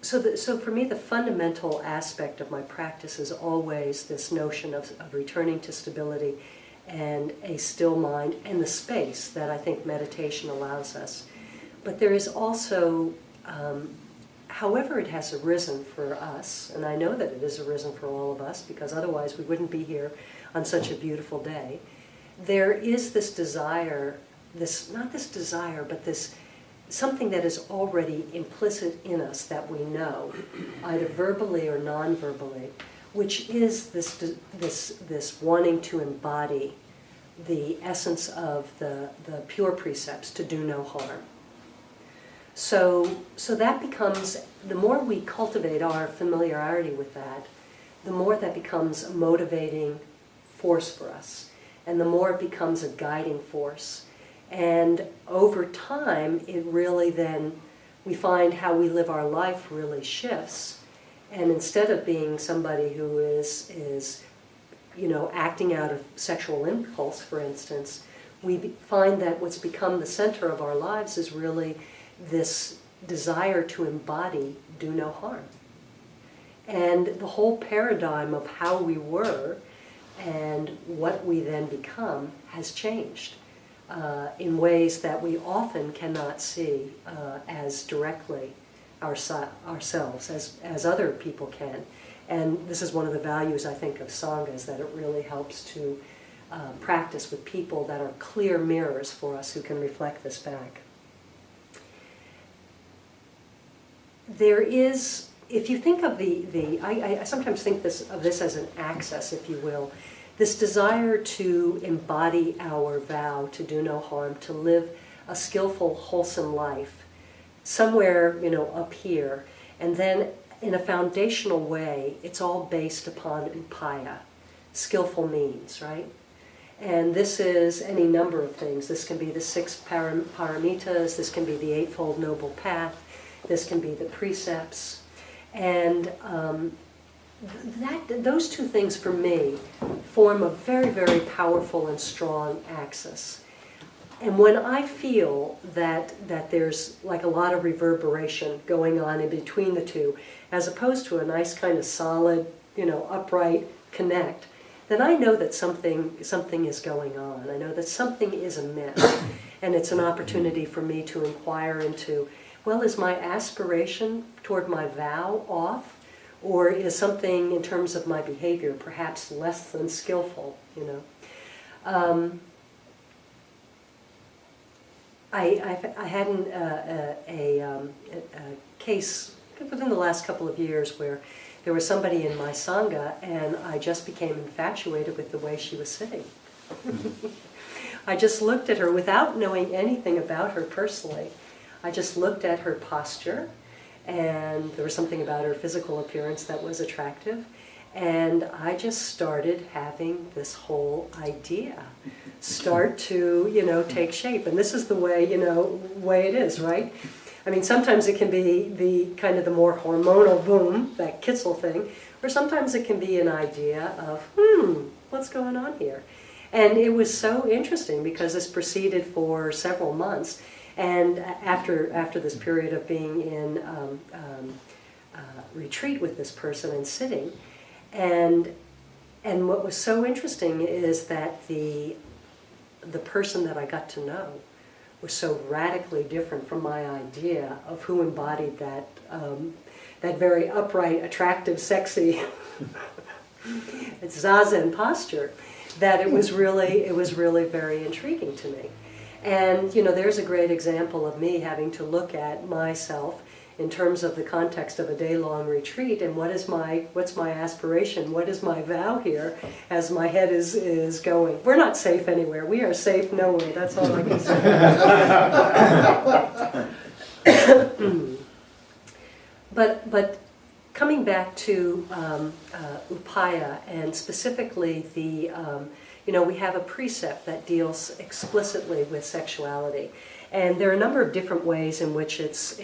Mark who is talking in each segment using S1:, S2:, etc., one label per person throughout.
S1: so for me, the fundamental aspect of my practice is always this notion of returning to stability and a still mind and the space that I think meditation allows us. But there is also, however it has arisen for us, and I know that it has arisen for all of us because otherwise we wouldn't be here on such a beautiful day, there is this desire, not this desire, but this something that is already implicit in us that we know, either verbally or non-verbally, which is this wanting to embody the essence of the pure precepts to do no harm. So that becomes, the more we cultivate our familiarity with that, the more that becomes a motivating force for us, and the more it becomes a guiding force. And over time, it really then, we find how we live our life really shifts. And instead of being somebody who is acting out of sexual impulse, for instance, we find that what's become the center of our lives is really this desire to embody do no harm. And the whole paradigm of how we were and what we then become has changed in ways that we often cannot see as directly ourselves as other people can. And this is one of the values, I think, of Sangha, is that it really helps to practice with people that are clear mirrors for us who can reflect this back. There is, if you think of I sometimes think of this as an axis, if you will, this desire to embody our vow to do no harm, to live a skillful, wholesome life, somewhere, up here, and then in a foundational way, it's all based upon upaya, skillful means, right? And this is any number of things. This can be the 6 paramitas, this can be the Eightfold Noble Path, this can be the precepts. And those two things for me form a very, very powerful and strong axis. And when I feel that there's like a lot of reverberation going on in between the two, as opposed to a nice kind of solid, upright connect, then I know that something is going on. I know that something is amiss. And it's an opportunity for me to inquire into, well, is my aspiration toward my vow off? Or is something in terms of my behavior perhaps less than skillful, I had a case within the last couple of years where there was somebody in my Sangha and I just became infatuated with the way she was sitting. I just looked at her without knowing anything about her personally. I just looked at her posture, and there was something about her physical appearance that was attractive. And I just started having this whole idea start to, take shape. And this is the way, way it is, right? I mean, sometimes it can be the kind of the more hormonal boom, that Kitzel thing, or sometimes it can be an idea of, what's going on here? And it was so interesting because this proceeded for several months. And after this period of being in retreat with this person and sitting, and what was so interesting is that the person that I got to know was so radically different from my idea of who embodied that very upright, attractive, sexy zazen posture, that it was really very intriguing to me. And there's a great example of me having to look at myself in terms of the context of a day-long retreat, and what's my aspiration, what is my vow here, as my head is going. We're not safe anywhere. We are safe nowhere. That's all I can say. But coming back to upaya, and specifically the we have a precept that deals explicitly with sexuality. And there are a number of different ways in which it's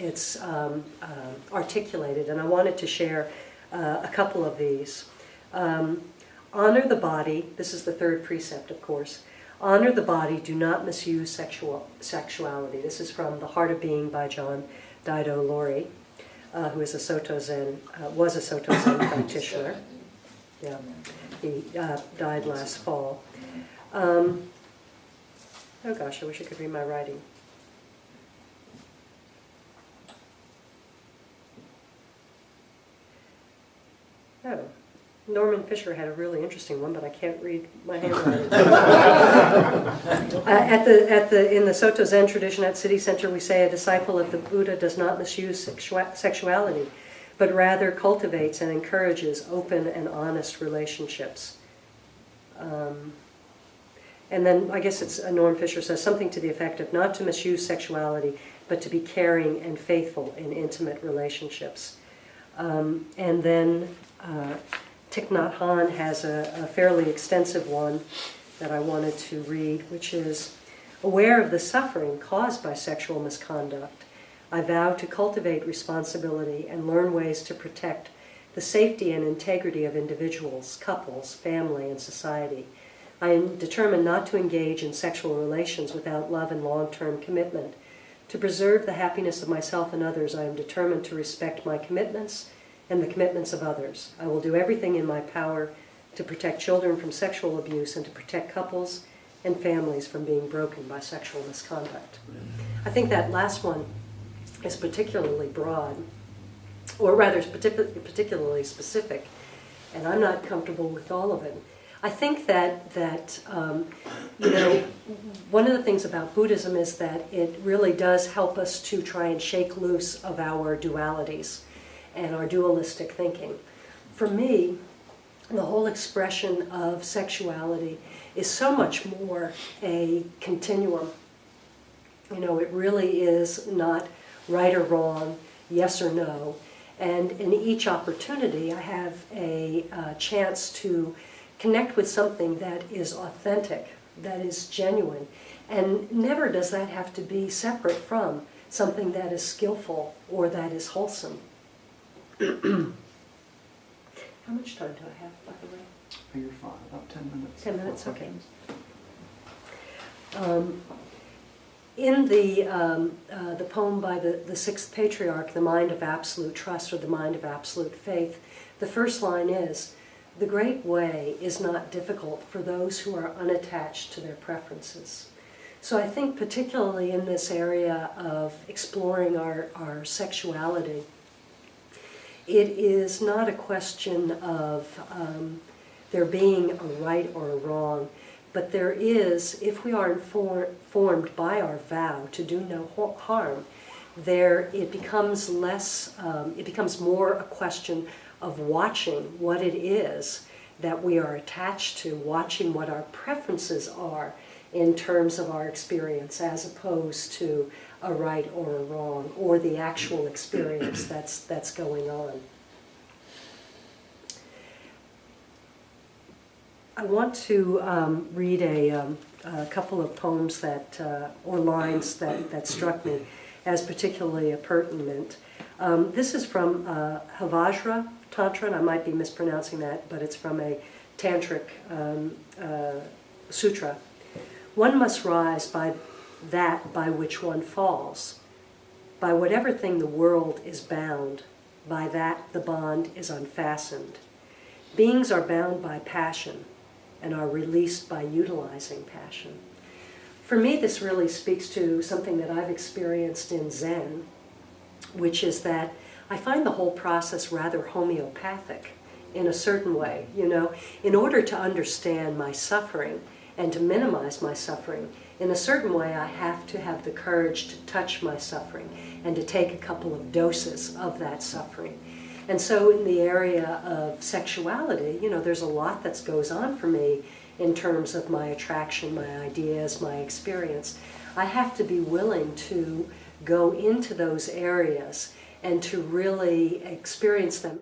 S1: articulated, and I wanted to share a couple of these. Honor the body. This is the third precept, of course. Honor the body, do not misuse sexuality. This is from The Heart of Being by John Dido Laurie. who is a Soto Zen, was a Soto Zen practitioner. Yeah, he died last fall. Oh gosh, I wish I could read my writing. Oh, Norman Fisher had a really interesting one, but I can't read my handwriting. In the Soto Zen tradition at City Center, we say a disciple of the Buddha does not misuse sexuality, but rather cultivates and encourages open and honest relationships. And then I guess it's Norman Fisher says something to the effect of not to misuse sexuality, but to be caring and faithful in intimate relationships. And then Thich Nhat Hanh has a fairly extensive one that I wanted to read, which is, aware of the suffering caused by sexual misconduct, I vow to cultivate responsibility and learn ways to protect the safety and integrity of individuals, couples, family, and society. I am determined not to engage in sexual relations without love and long-term commitment. To preserve the happiness of myself and others, I am determined to respect my commitments and the commitments of others. I will do everything in my power to protect children from sexual abuse and to protect couples and families from being broken by sexual misconduct. I think that last one is particularly broad, or rather particularly specific, and I'm not comfortable with all of it. I think that one of the things about Buddhism is that it really does help us to try and shake loose of our dualities and our dualistic thinking. For me, the whole expression of sexuality is so much more a continuum. It really is not right or wrong, yes or no. And in each opportunity, I have a chance to connect with something that is authentic, that is genuine. And never does that have to be separate from something that is skillful or that is wholesome. How much time do I have, by the way?
S2: You're fine, about 10 minutes.
S1: 10 minutes, okay. In the poem by the sixth patriarch, The Mind of Absolute Trust, or The Mind of Absolute Faith, the first line is, the great way is not difficult for those who are unattached to their preferences. So I think particularly in this area of exploring our sexuality, it is not a question of there being a right or a wrong, but there is, if we are informed by our vow to do no harm, it becomes less, it becomes more a question of watching what it is that we are attached to, watching what our preferences are in terms of our experience, as opposed to a right or a wrong, or the actual experience that's going on. I want to read a couple of poems or lines that struck me as particularly pertinent. This is from Havajra Tantra, and I might be mispronouncing that, but it's from a tantric sutra. One must rise by that by which one falls. By whatever thing the world is bound, by that the bond is unfastened. Beings are bound by passion and are released by utilizing passion. For me, this really speaks to something that I've experienced in Zen, which is that I find the whole process rather homeopathic in a certain way. In order to understand my suffering and to minimize my suffering, in a certain way I have to have the courage to touch my suffering and to take a couple of doses of that suffering. And so in the area of sexuality, there's a lot that goes on for me in terms of my attraction, my ideas, my experience. I have to be willing to go into those areas and to really experience them.